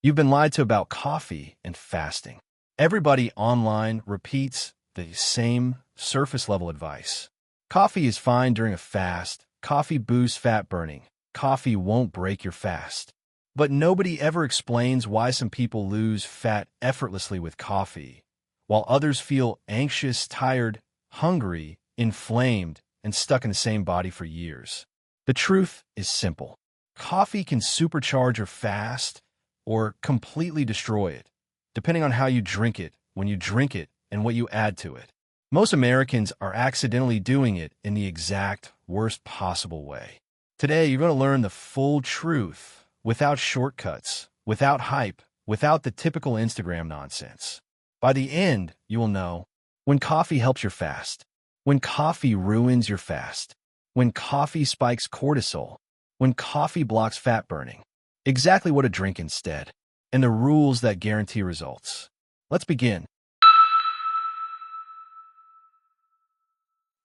You've been lied to about coffee and fasting. Everybody online repeats the same surface-level advice. Coffee is fine during a fast. Coffee boosts fat burning. Coffee won't break your fast. But nobody ever explains why some people lose fat effortlessly with coffee, while others feel anxious, tired, hungry, inflamed, and stuck in the same body for years. The truth is simple. Coffee can supercharge your fast or completely destroy it, depending on how you drink it, when you drink it, and what you add to it. Most Americans are accidentally doing it in the exact worst possible way. Today, you're going to learn the full truth without shortcuts, without hype, without the typical Instagram nonsense. By the end, you will know when coffee helps your fast, when coffee ruins your fast, when coffee spikes cortisol, when coffee blocks fat burning, exactly what to drink instead, and the rules that guarantee results. Let's begin.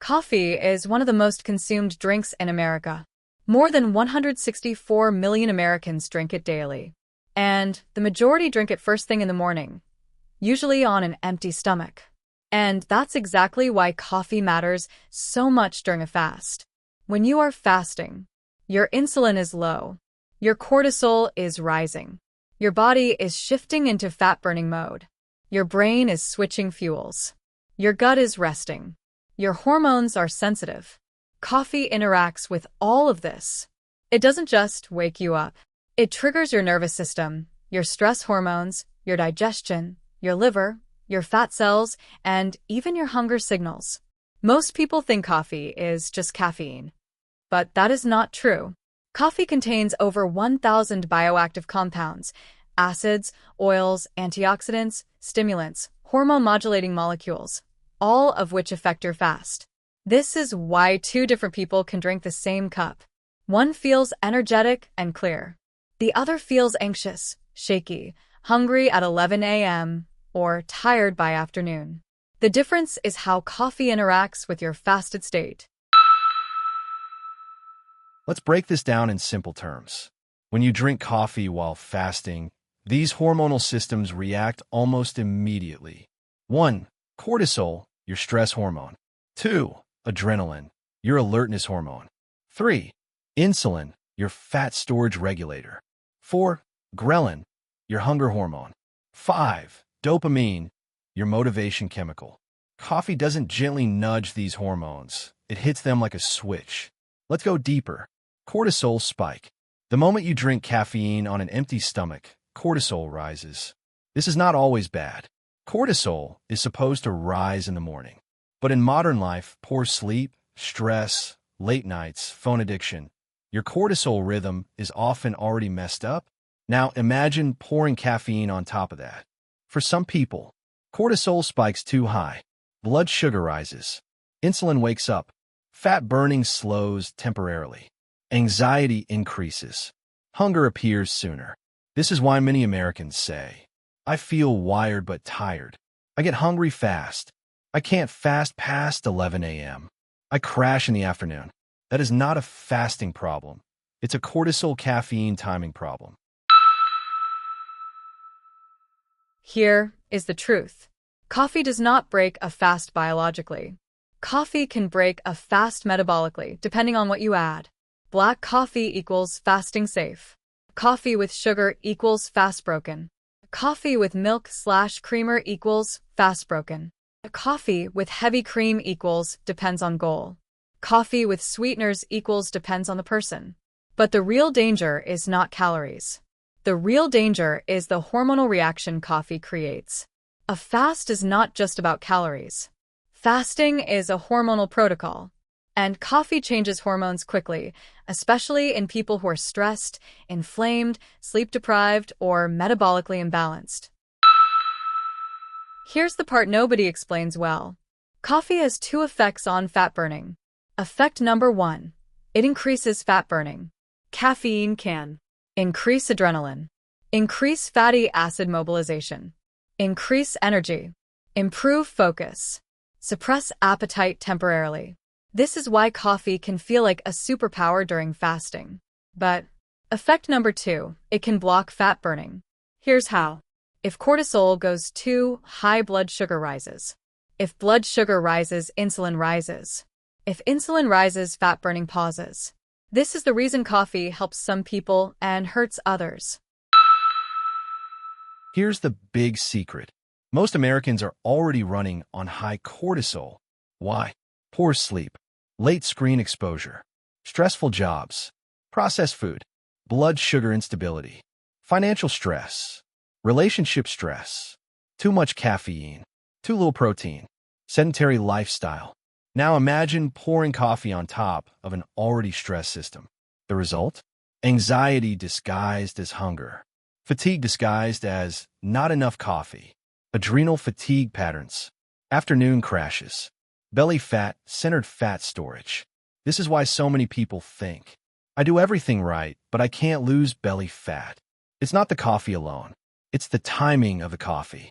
Coffee is one of the most consumed drinks in America. More than 164 million Americans drink it daily. And the majority drink it first thing in the morning, usually on an empty stomach. And that's exactly why coffee matters so much during a fast. When you are fasting, your insulin is low, your cortisol is rising, your body is shifting into fat-burning mode, your brain is switching fuels, your gut is resting. Your hormones are sensitive. Coffee interacts with all of this. It doesn't just wake you up. It triggers your nervous system, your stress hormones, your digestion, your liver, your fat cells, and even your hunger signals. Most people think coffee is just caffeine, but that is not true. Coffee contains over 1,000 bioactive compounds, acids, oils, antioxidants, stimulants, hormone-modulating molecules, all of which affect your fast. This is why two different people can drink the same cup. One feels energetic and clear. The other feels anxious, shaky, hungry at 11 a.m., or tired by afternoon. The difference is how coffee interacts with your fasted state. Let's break this down in simple terms. When you drink coffee while fasting, these hormonal systems react almost immediately. 1. Cortisol, your stress hormone. 2. Adrenaline, your alertness hormone. 3. Insulin, your fat storage regulator. 4. Ghrelin, your hunger hormone. 5. Dopamine, your motivation chemical. Coffee doesn't gently nudge these hormones. It hits them like a switch. Let's go deeper. Cortisol spike. The moment you drink caffeine on an empty stomach, cortisol rises. This is not always bad. Cortisol is supposed to rise in the morning. But in modern life, poor sleep, stress, late nights, phone addiction, your cortisol rhythm is often already messed up. Now imagine pouring caffeine on top of that. For some people, cortisol spikes too high. Blood sugar rises. Insulin wakes up. Fat burning slows temporarily. Anxiety increases. Hunger appears sooner. This is why many Americans say, I feel wired but tired. I get hungry fast. I can't fast past 11 a.m. I crash in the afternoon. That is not a fasting problem. It's a cortisol caffeine timing problem. Here is the truth. Coffee does not break a fast biologically. Coffee can break a fast metabolically, depending on what you add. Black coffee equals fasting safe. Coffee with sugar equals fast broken. Coffee with milk/creamer equals fast broken. Coffee with heavy cream equals depends on goal. Coffee with sweeteners equals depends on the person. But the real danger is not calories. The real danger is the hormonal reaction coffee creates. A fast is not just about calories. Fasting is a hormonal protocol. And coffee changes hormones quickly, especially in people who are stressed, inflamed, sleep-deprived, or metabolically imbalanced. Here's the part nobody explains well. Coffee has two effects on fat burning. Effect number 1. It increases fat burning. Caffeine can increase adrenaline, increase fatty acid mobilization, increase energy, improve focus, suppress appetite temporarily. This is why coffee can feel like a superpower during fasting. But effect number 2, it can block fat burning. Here's how. If cortisol goes too high, blood sugar rises. If blood sugar rises, insulin rises. If insulin rises, fat burning pauses. This is the reason coffee helps some people and hurts others. Here's the big secret. Most Americans are already running on high cortisol. Why? Poor sleep, late screen exposure, stressful jobs, processed food, blood sugar instability, financial stress, relationship stress, too much caffeine, too little protein, sedentary lifestyle. Now imagine pouring coffee on top of an already stressed system. The result? Anxiety disguised as hunger, fatigue disguised as not enough coffee, adrenal fatigue patterns, afternoon crashes, belly fat, centered fat storage. This is why so many people think, I do everything right, but I can't lose belly fat. It's not the coffee alone. It's the timing of the coffee.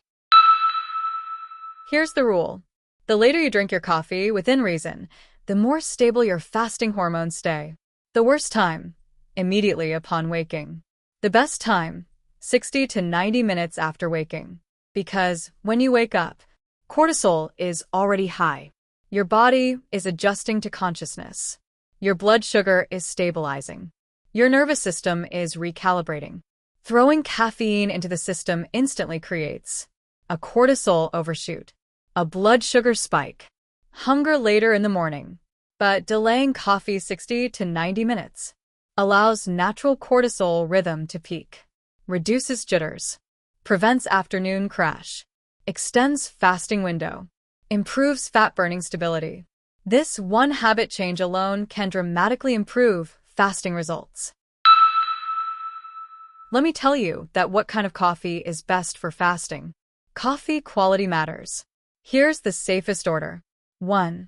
Here's the rule. The later you drink your coffee, within reason, the more stable your fasting hormones stay. The worst time, immediately upon waking. The best time, 60 to 90 minutes after waking. Because when you wake up, cortisol is already high. Your body is adjusting to consciousness. Your blood sugar is stabilizing. Your nervous system is recalibrating. Throwing caffeine into the system instantly creates a cortisol overshoot, a blood sugar spike, hunger later in the morning. But delaying coffee 60 to 90 minutes allows natural cortisol rhythm to peak, reduces jitters, prevents afternoon crash, extends fasting window, improves fat burning stability. This one habit change alone can dramatically improve fasting results. Let me tell you that what kind of coffee is best for fasting. Coffee quality matters. Here's the safest order. 1.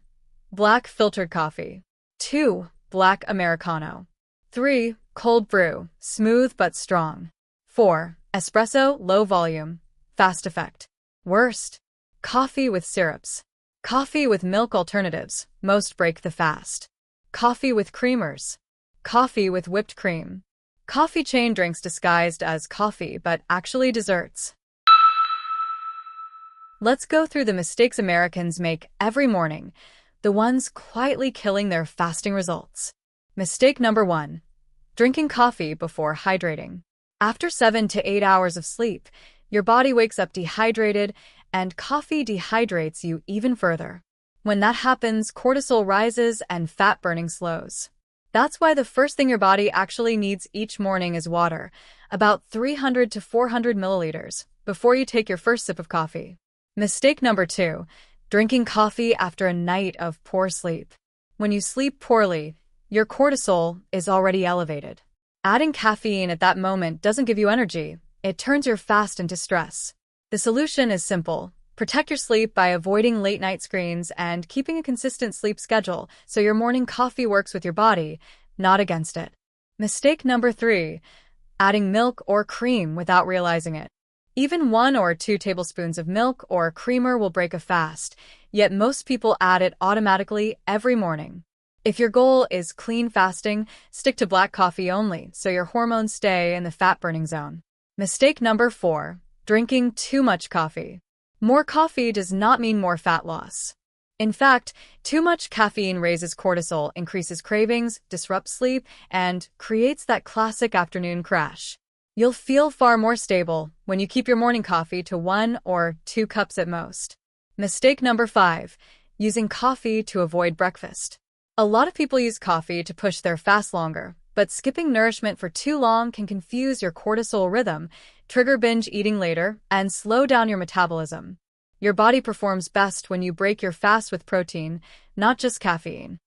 Black filtered coffee. 2. Black Americano. 3. Cold brew, smooth but strong. 4. Espresso, low volume, fast effect. Worst. Coffee with syrups. Coffee with milk alternatives, most break the fast. Coffee with creamers. Coffee with whipped cream. Coffee chain drinks disguised as coffee but actually desserts. Let's go through the mistakes Americans make every morning, the ones quietly killing their fasting results. Mistake number 1. Drinking coffee before hydrating. After 7 to 8 hours of sleep, your body wakes up dehydrated, and coffee dehydrates you even further. When that happens, cortisol rises and fat burning slows. That's why the first thing your body actually needs each morning is water, about 300 to 400 milliliters, before you take your first sip of coffee. Mistake number 2. Drinking coffee after a night of poor sleep. When you sleep poorly, your cortisol is already elevated. Adding caffeine at that moment doesn't give you energy. It turns your fast into stress. The solution is simple. Protect your sleep by avoiding late-night screens and keeping a consistent sleep schedule so your morning coffee works with your body, not against it. Mistake number 3. Adding milk or cream without realizing it. Even 1 or 2 tablespoons of milk or creamer will break a fast, yet most people add it automatically every morning. If your goal is clean fasting, stick to black coffee only so your hormones stay in the fat-burning zone. Mistake number 4. Drinking too much coffee. More coffee does not mean more fat loss. In fact, too much caffeine raises cortisol, increases cravings, disrupts sleep, and creates that classic afternoon crash. You'll feel far more stable when you keep your morning coffee to 1 or 2 cups at most. Mistake number 5. Using coffee to avoid breakfast. A lot of people use coffee to push their fast longer, but skipping nourishment for too long can confuse your cortisol rhythm, trigger binge eating later, and slow down your metabolism. Your body performs best when you break your fast with protein, not just caffeine.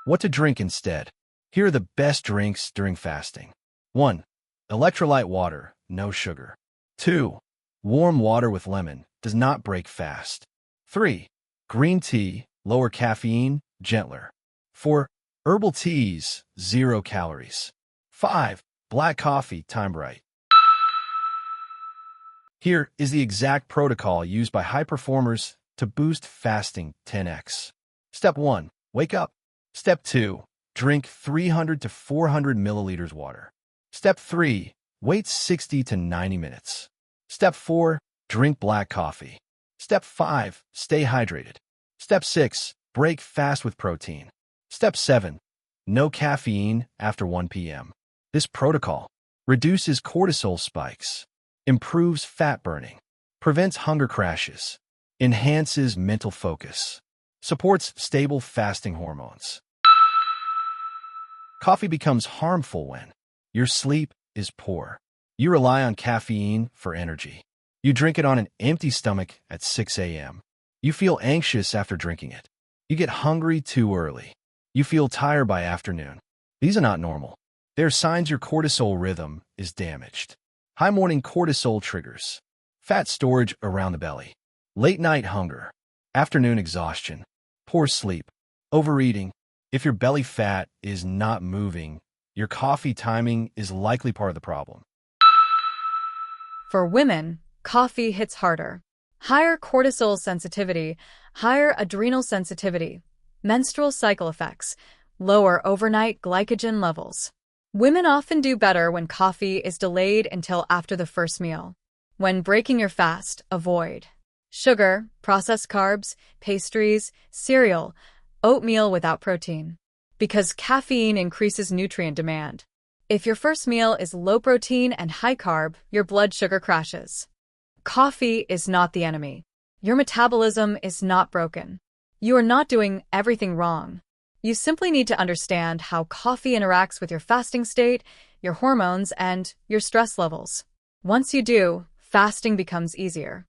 What to drink instead? Here are the best drinks during fasting. 1. Electrolyte water, no sugar. 2. Warm water with lemon, does not break fast. 3. Green tea, lower caffeine, gentler. 4. Herbal teas, 0 calories. 5. Black coffee, timed right. Here is the exact protocol used by high performers to boost fasting 10x. Step 1. Wake up. Step 2. Drink 300 to 400 milliliters water. Step 3. Wait 60 to 90 minutes. Step 4. Drink black coffee. Step 5. Stay hydrated. Step 6. Break fast with protein. Step 7. No caffeine after 1 p.m. This protocol reduces cortisol spikes, improves fat burning, prevents hunger crashes, enhances mental focus, supports stable fasting hormones. Coffee becomes harmful when your sleep is poor. You rely on caffeine for energy. You drink it on an empty stomach at 6 a.m. You feel anxious after drinking it. You get hungry too early. You feel tired by afternoon. These are not normal. They're signs your cortisol rhythm is damaged. High morning cortisol triggers fat storage around the belly, late night hunger, afternoon exhaustion, poor sleep, overeating. If your belly fat is not moving, your coffee timing is likely part of the problem. For women, coffee hits harder. Higher cortisol sensitivity, higher adrenal sensitivity, menstrual cycle effects, lower overnight glycogen levels. Women often do better when coffee is delayed until after the first meal. When breaking your fast, avoid sugar, processed carbs, pastries, cereal, oatmeal without protein, because caffeine increases nutrient demand. If your first meal is low protein and high carb, your blood sugar crashes. Coffee is not the enemy. Your metabolism is not broken. You are not doing everything wrong. You simply need to understand how coffee interacts with your fasting state, your hormones, and your stress levels. Once you do, fasting becomes easier.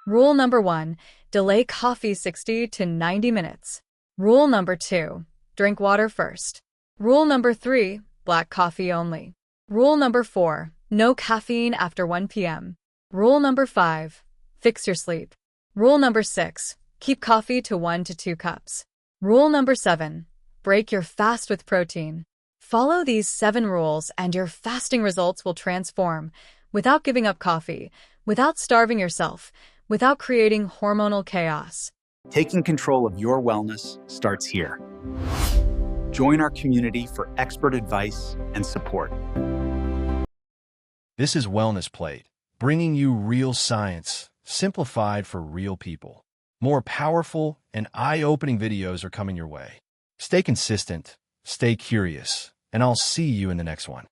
Rule number 1, delay coffee 60 to 90 minutes. Rule number 2, drink water first. Rule number 3, black coffee only. Rule number 4, no caffeine after 1 p.m. Rule number 5, fix your sleep. Rule number 6, keep coffee to 1 to 2 cups. Rule number 7, break your fast with protein. Follow these 7 rules and your fasting results will transform without giving up coffee, without starving yourself, without creating hormonal chaos. Taking control of your wellness starts here. Join our community for expert advice and support. This is Wellness Plate, bringing you real science, simplified for real people. More powerful and eye-opening videos are coming your way. Stay consistent, stay curious, and I'll see you in the next one.